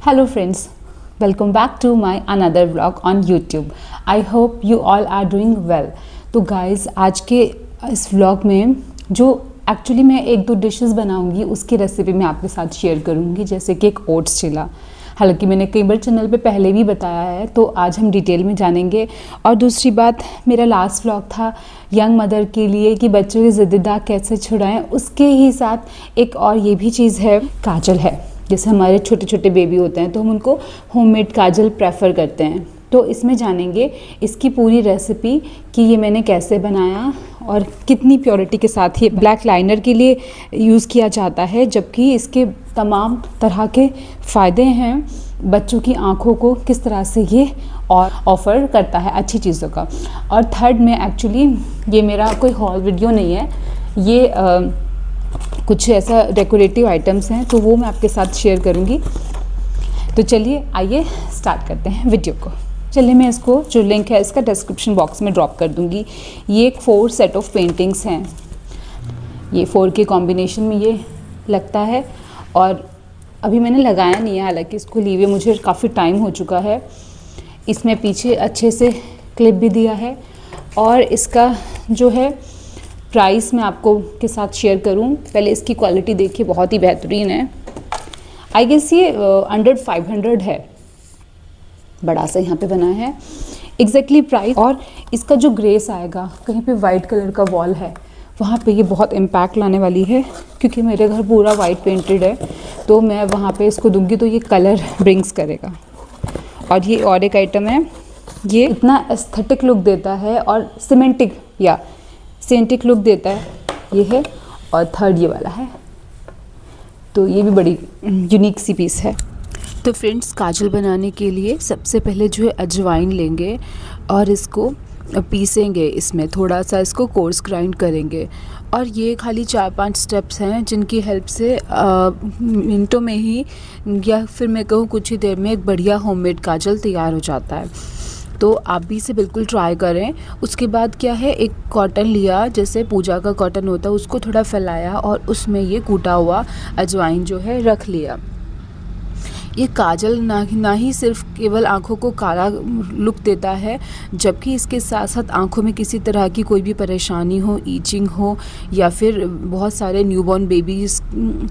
Hello friends, welcome back to my another vlog on YouTube. I hope you all are doing well. तो guys आज के इस vlog में जो actually मैं एक दो डिशेस बनाऊंगी उसकी रेसिपी मैं आपके साथ शेयर करूंगी, जैसे कि एक ओट्स चिला। हालांकि मैंने कई बार चैनल पे पहले भी बताया है, तो आज हम डिटेल में जानेंगे। और दूसरी बात, मेरा लास्ट व्लॉग था यंग मदर के लिए कि बच्चों की ज़िद्दी दाग कैसे छुड़ाएं, उसके ही साथ एक और ये भी चीज़ है, काजल है। जैसे हमारे छोटे छोटे बेबी होते हैं तो हम उनको होममेड काजल प्रेफर करते हैं, तो इसमें जानेंगे इसकी पूरी रेसिपी कि ये मैंने कैसे बनाया और कितनी प्योरिटी के साथ ये ब्लैक लाइनर के लिए यूज़ किया जाता है, जबकि इसके तमाम तरह के फ़ायदे हैं। बच्चों की आँखों को किस तरह से ये और ऑफ़र करता है अच्छी चीज़ों का। और थर्ड में एक्चुअली ये मेरा कोई हॉल वीडियो नहीं है, ये कुछ ऐसा डेकोरेटिव आइटम्स हैं, तो वो मैं आपके साथ शेयर करूँगी। तो चलिए आइए स्टार्ट करते हैं वीडियो को। चलिए मैं इसको जो लिंक है इसका डिस्क्रिप्शन बॉक्स में ड्रॉप कर दूँगी। ये एक 4 सेट ऑफ पेंटिंग्स हैं, ये 4 के कॉम्बिनेशन में ये लगता है। और अभी मैंने लगाया नहीं है, हालांकि इसको लिए हुए मुझे काफ़ी टाइम हो चुका है। इसमें पीछे अच्छे से क्लिप भी दिया है, और इसका जो है प्राइस मैं आपको के साथ शेयर करूं। पहले इसकी क्वालिटी देखिए, बहुत ही बेहतरीन है। आई गेस ये अंडर 500 है, बड़ा सा यहाँ पे बना है एग्जैक्टली प्राइस। और इसका जो ग्रेस आएगा, कहीं पे वाइट कलर का वॉल है वहाँ पे ये बहुत इम्पैक्ट लाने वाली है, क्योंकि मेरे घर पूरा वाइट पेंटेड है, तो मैं वहाँ पे इसको दूंगी तो ये कलर ब्रिंग्स करेगा। और ये और एक आइटम है, ये इतना एस्थेटिक लुक देता है और सेंटिक लुक देता है, ये है। और थर्ड ये वाला है, तो ये भी बड़ी यूनिक सी पीस है। तो फ्रेंड्स, काजल बनाने के लिए सबसे पहले जो है अजवाइन लेंगे और इसको पीसेंगे। इसमें थोड़ा सा इसको कोर्स ग्राइंड करेंगे, और ये खाली 4-5 स्टेप्स हैं जिनकी हेल्प से मिनटों में ही, या फिर मैं कहूँ कुछ ही देर में, एक बढ़िया होममेड काजल तैयार हो जाता है। तो आप भी इसे बिल्कुल ट्राई करें। उसके बाद क्या है, एक कॉटन लिया, जैसे पूजा का कॉटन होता है, उसको थोड़ा फैलाया और उसमें ये कूटा हुआ अजवाइन जो है रख लिया। ये काजल ना ही सिर्फ केवल आँखों को काला लुक देता है, जबकि इसके साथ साथ आँखों में किसी तरह की कोई भी परेशानी हो, ईचिंग हो, या फिर बहुत सारे न्यूबॉर्न बेबीज़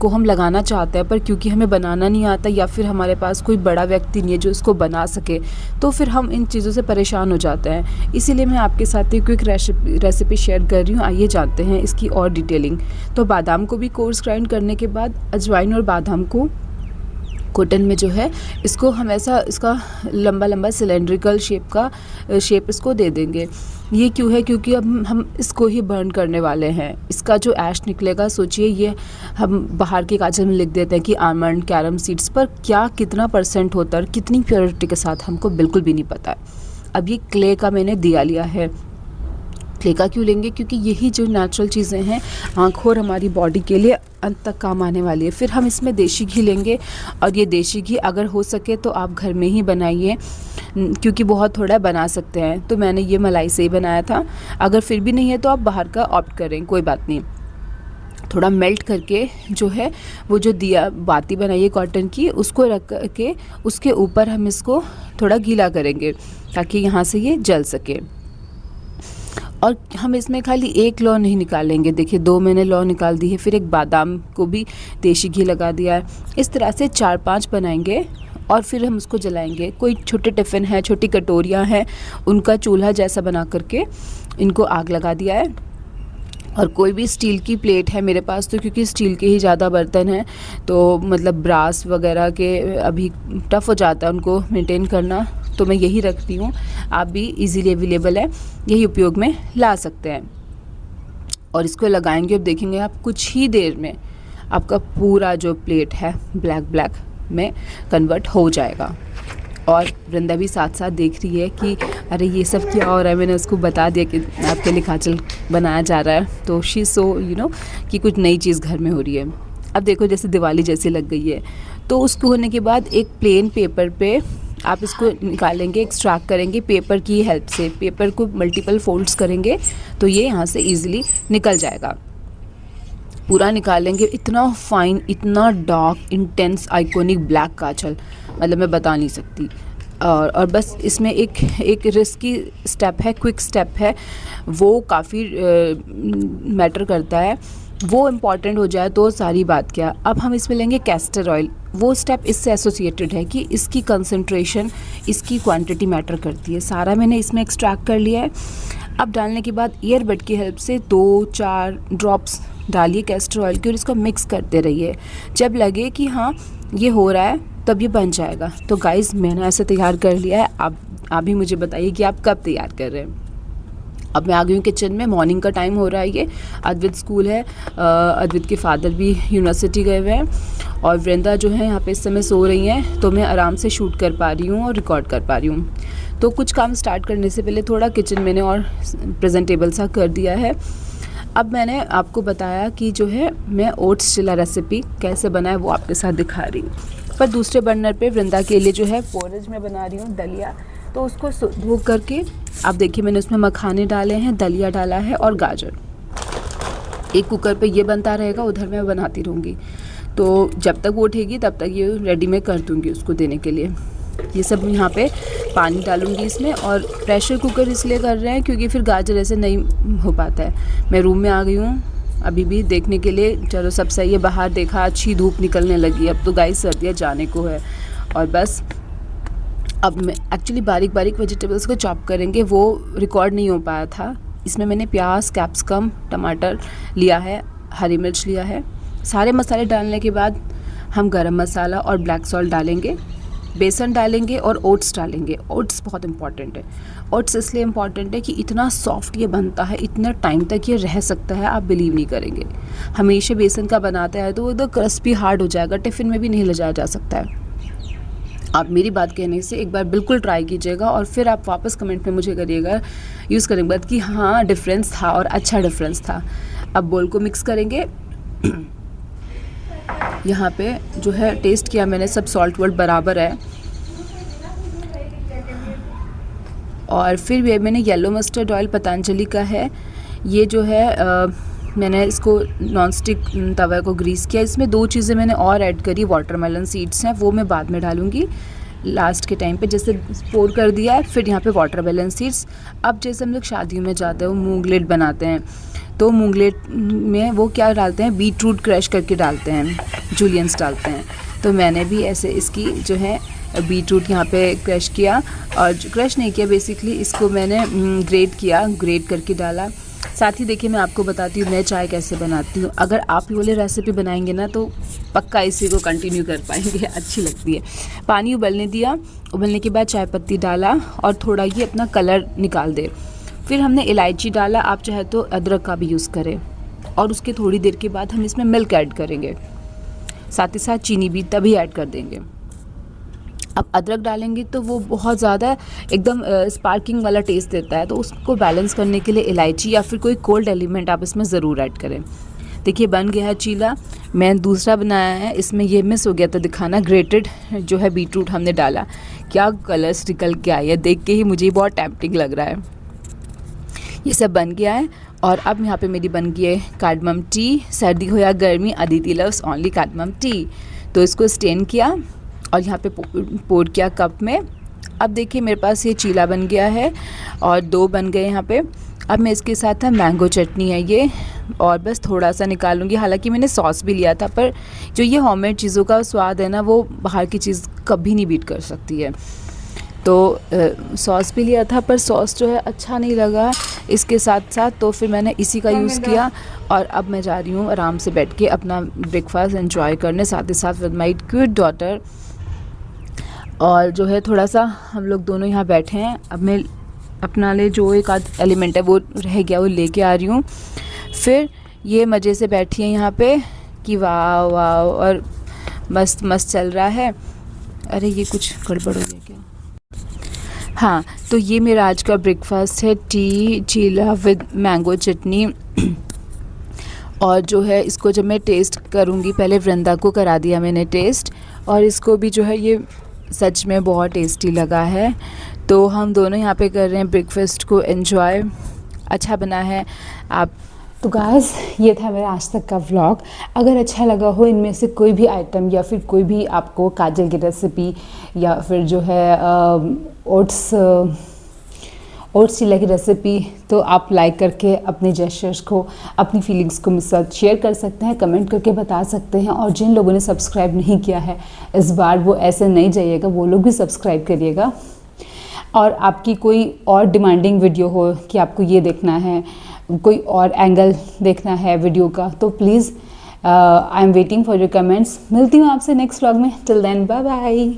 को हम लगाना चाहते हैं पर क्योंकि हमें बनाना नहीं आता, या फिर हमारे पास कोई बड़ा व्यक्ति नहीं है जो इसको बना सके, तो फिर हम इन चीज़ों से परेशान हो जाते हैं। इसीलिए मैं आपके साथ एक क्विक रेसिपी शेयर कर रही हूँ। आइए जानते हैं इसकी और डिटेलिंग। तो बादाम को भी कोर्स ग्राइंड करने के बाद अजवाइन और बादाम को कॉटन में जो है, इसको हम ऐसा, इसका लंबा लंबा सिलेंड्रिकल शेप इसको दे देंगे। ये क्यों है? क्योंकि अब हम इसको ही बर्न करने वाले हैं। इसका जो ऐश निकलेगा, सोचिए, ये हम बाहर के काजल में लिख देते हैं कि आलमंड कैरम सीड्स, पर क्या कितना % होता है और कितनी प्योरिटी के साथ हमको बिल्कुल भी नहीं पता है। अब ये क्ले का मैंने दिया लिया है। क्ले का क्यों लेंगे? क्योंकि यही जो नेचुरल चीज़ें हैं आँखों और हमारी बॉडी के लिए अंत तक काम आने वाली है। फिर हम इसमें देसी घी लेंगे, और ये देसी घी अगर हो सके तो आप घर में ही बनाइए, क्योंकि बहुत थोड़ा बना सकते हैं। तो मैंने ये मलाई से ही बनाया था। अगर फिर भी नहीं है तो आप बाहर का ऑप्ट करें, कोई बात नहीं। थोड़ा मेल्ट करके जो है वो जो दिया बाती बनाइए कॉटन की, उसको रख के उसके ऊपर हम इसको थोड़ा गीला करेंगे ताकि यहाँ से ये जल सके। और हम इसमें खाली एक लौ नहीं निकालेंगे, देखिए 2 मैंने लौ निकाल दी है, फिर एक बादाम को भी देसी घी लगा दिया है। इस तरह से 4-5 बनाएंगे और फिर हम उसको जलाएंगे। कोई छोटे टिफ़िन है, छोटी कटोरियाँ हैं, उनका चूल्हा जैसा बना करके इनको आग लगा दिया है। और कोई भी स्टील की प्लेट है मेरे पास, तो क्योंकि स्टील के ही ज़्यादा बर्तन हैं, तो मतलब ब्रास वगैरह के अभी टफ़ हो जाता है उनको मेंटेन करना, तो मैं यही रखती हूँ। आप भी इजीली अवेलेबल है, यही उपयोग में ला सकते हैं। और इसको लगाएंगे, अब देखेंगे आप कुछ ही देर में आपका पूरा जो प्लेट है ब्लैक में कन्वर्ट हो जाएगा। और वृंदा भी साथ साथ देख रही है कि अरे ये सब क्या हो रहा है। मैंने उसको बता दिया कि आपके लिए काजल बनाया जा रहा है, तो शी सो कि कुछ नई चीज़ घर में हो रही है। अब देखो जैसे दिवाली जैसी लग गई है। तो उसको होने के बाद एक प्लेन पेपर पे आप इसको निकालेंगे, एक्सट्रैक्ट करेंगे पेपर की हेल्प से। पेपर को मल्टीपल फोल्ड्स करेंगे तो ये यहाँ से ईज़िली निकल जाएगा। पूरा निकालेंगे। इतना फाइन, इतना डार्क, इंटेंस, आइकॉनिक ब्लैक काजल, मतलब मैं बता नहीं सकती। और बस इसमें एक रिस्की स्टेप है, क्विक स्टेप है, वो काफ़ी मैटर करता है। वो इम्पॉर्टेंट हो जाए तो सारी बात क्या। अब हम इसमें लेंगे कैस्टर ऑयल। वो स्टेप इससे एसोसिएटेड है कि इसकी कंसंट्रेशन, इसकी क्वांटिटी मैटर करती है। सारा मैंने इसमें एक्सट्रैक्ट कर लिया है। अब डालने के बाद ईयरबड की हेल्प से 2-4 ड्रॉप्स डालिए कैस्टर ऑयल की और इसको मिक्स करते रहिए। जब लगे कि हाँ ये हो रहा है तब ये बन जाएगा। तो गाइज़ मैंने ऐसे तैयार कर लिया है। आप भी मुझे बताइए कि आप कब तैयार कर रहे हैं। अब मैं आ गई हूँ किचन में। मॉर्निंग का टाइम हो रहा है। ये अद्वित स्कूल है। अद्वित के फादर भी यूनिवर्सिटी गए हुए हैं और वृंदा जो है यहाँ पे इस समय सो रही हैं, तो मैं आराम से शूट कर पा रही हूँ और रिकॉर्ड कर पा रही हूँ। तो कुछ काम स्टार्ट करने से पहले थोड़ा किचन मैंने और प्रेजेंटेबल सा कर दिया है। अब मैंने आपको बताया कि जो है मैं ओट्स चिला रेसिपी कैसे बनाए वो आपके साथ दिखा रही हूँ। पर दूसरे बर्नर पे वृंदा के लिए जो है पोरेज में बना रही हूँ, दलिया। तो उसको धो करके आप देखिए मैंने उसमें मखाने डाले हैं, दलिया डाला है और गाजर। एक कुकर पे ये बनता रहेगा, उधर मैं बनाती रहूँगी। तो जब तक वो उठेगी तब तक ये रेडी मैं कर दूँगी उसको देने के लिए। ये सब यहाँ पे पानी डालूँगी इसमें। और प्रेशर कुकर इसलिए कर रहे हैं क्योंकि फिर गाजर ऐसे नहीं हो पाता है। मैं रूम में आ गई हूँ अभी भी देखने के लिए। चलो सब सही है। बाहर देखा अच्छी धूप निकलने लगी। अब तो गाइस सर्दियाँ जाने को है। और बस अब मैं एक्चुअली बारीक बारीक वेजिटेबल्स को चॉप करेंगे, वो रिकॉर्ड नहीं हो पाया था। इसमें मैंने प्याज, कैप्सिकम, टमाटर लिया है, हरी मिर्च लिया है। सारे मसाले डालने के बाद हम गरम मसाला और ब्लैक सॉल्ट डालेंगे, बेसन डालेंगे और ओट्स डालेंगे। ओट्स बहुत इंपॉर्टेंट है। ओट्स इसलिए इम्पॉर्टेंट है कि इतना सॉफ्ट ये बनता है, इतना टाइम तक ये रह सकता है, आप बिलीव नहीं करेंगे। हमेशा बेसन का बनाता है तो वो एकदम क्रिस्पी हार्ड हो जाएगा, टिफ़िन में भी नहीं ले जाया जा सकता है। आप मेरी बात कहने से एक बार बिल्कुल ट्राई कीजिएगा और फिर आप वापस कमेंट में मुझे करिएगा यूज़ करने के बाद कि हाँ डिफरेंस था और अच्छा डिफरेंस था। अब बोल को मिक्स करेंगे। यहाँ पे जो है टेस्ट किया मैंने, सब सॉल्ट वर्ट बराबर है। और फिर भी मैंने येलो मस्टर्ड ऑयल पतंजलि का है। ये जो है मैंने इसको नॉन स्टिक तवा को ग्रीस किया। इसमें 2 चीज़ें मैंने और ऐड करी। वाटरमेलन सीड्स हैं, वो मैं बाद में डालूँगी लास्ट के टाइम पे। जैसे पोर कर दिया है, फिर यहाँ पे वाटरमेलन सीड्स। अब जैसे हम लोग शादियों में जाते हैं, मूंगलेट बनाते हैं, तो मूंगलेट में वो क्या डालते हैं, बीट रूट क्रश करके डालते हैं, जूलियंस डालते हैं। तो मैंने भी ऐसे इसकी जो है बीट रूट यहाँ पे क्रश किया, और क्रश नहीं किया बेसिकली, इसको मैंने ग्रेट किया, ग्रेट करके डाला। साथ ही देखिए मैं आपको बताती हूँ मैं चाय कैसे बनाती हूँ। अगर आप ये वाली रेसिपी बनाएंगे ना तो पक्का इसी को कंटिन्यू कर पाएंगे, अच्छी लगती है। पानी उबलने दिया, उबलने के बाद चाय पत्ती डाला और थोड़ा ये अपना कलर निकाल दे। फिर हमने इलायची डाला, आप चाहे तो अदरक का भी यूज़ करें। और उसके थोड़ी देर के बाद हम इसमें मिल्क ऐड करेंगे, साथ ही साथ चीनी भी तभी ऐड कर देंगे। अब अदरक डालेंगे तो वो बहुत ज़्यादा एकदम स्पार्किंग वाला टेस्ट देता है, तो उसको बैलेंस करने के लिए इलायची या फिर कोई कोल्ड एलिमेंट आप इसमें ज़रूर ऐड करें। देखिए बन गया है चीला। मैं दूसरा बनाया है, इसमें ये मिस हो गया था दिखाना, ग्रेटेड जो है बीट रूट हमने डाला। क्या कलर्स निकल के आई है, देख के ही मुझे बहुत टेम्पटिंग लग रहा है। ये सब बन गया है। और अब यहाँ पे मेरी बन गई है कार्डमम टी। सर्दी हो या गर्मी, Aditi loves only cardamom tea. तो इसको स्टेन किया और यहाँ पे पोर किया कप में। अब देखिए मेरे पास ये चीला बन गया है और 2 बन गए यहाँ पे। अब मैं इसके साथ है मैंगो चटनी है ये, और बस थोड़ा सा निकालूंगी। हालांकि मैंने सॉस भी लिया था, पर जो ये होममेड चीज़ों का स्वाद है ना, वो बाहर की चीज़ कभी नहीं बीट कर सकती है। तो सॉस भी लिया था, पर सॉस जो है अच्छा नहीं लगा इसके साथ साथ, तो फिर मैंने इसी का यूज़ किया। और अब मैं जा रही हूँ आराम से बैठ के अपना ब्रेकफास्ट एंजॉय करने, साथ ही साथ विद माई क्यूट डॉटर। और जो है थोड़ा सा हम लोग दोनों यहाँ बैठे हैं। अब मैं अपना ले जो एक आध एलिमेंट है वो रह गया वो लेके आ रही हूँ। फिर ये मज़े से बैठी है यहाँ पे कि वाह वाह, और मस्त मस्त चल रहा है। अरे ये कुछ गड़बड़ हो गया क्या? हाँ, तो ये मेरा आज का ब्रेकफास्ट है, टी चीला विद मैंगो चटनी। और जो है इसको जब मैं टेस्ट करूँगी, पहले वृंदा को करा दिया मैंने टेस्ट, और इसको भी जो है ये सच में बहुत टेस्टी लगा है। तो हम दोनों यहाँ पे कर रहे हैं ब्रेकफास्ट को एंजॉय। अच्छा बना है, आप तो गाइस ये था मेरा आज तक का व्लॉग। अगर अच्छा लगा हो इनमें से कोई भी आइटम या फिर कोई भी आपको काजल की रेसिपी या फिर जो है ओट्स चिल्ला की रेसिपी, तो आप लाइक करके अपने जेस्चर्स को, अपनी फीलिंग्स को मेरे साथ शेयर कर सकते हैं, कमेंट करके बता सकते हैं। और जिन लोगों ने सब्सक्राइब नहीं किया है इस बार, वो ऐसे नहीं जाइएगा, वो लोग भी सब्सक्राइब करिएगा। और आपकी कोई और डिमांडिंग वीडियो हो कि आपको ये देखना है, कोई और एंगल देखना है वीडियो का, तो please I am waiting for your comments. मिलती हूँ आपसे नेक्स्ट व्लॉग में। Till then bye bye.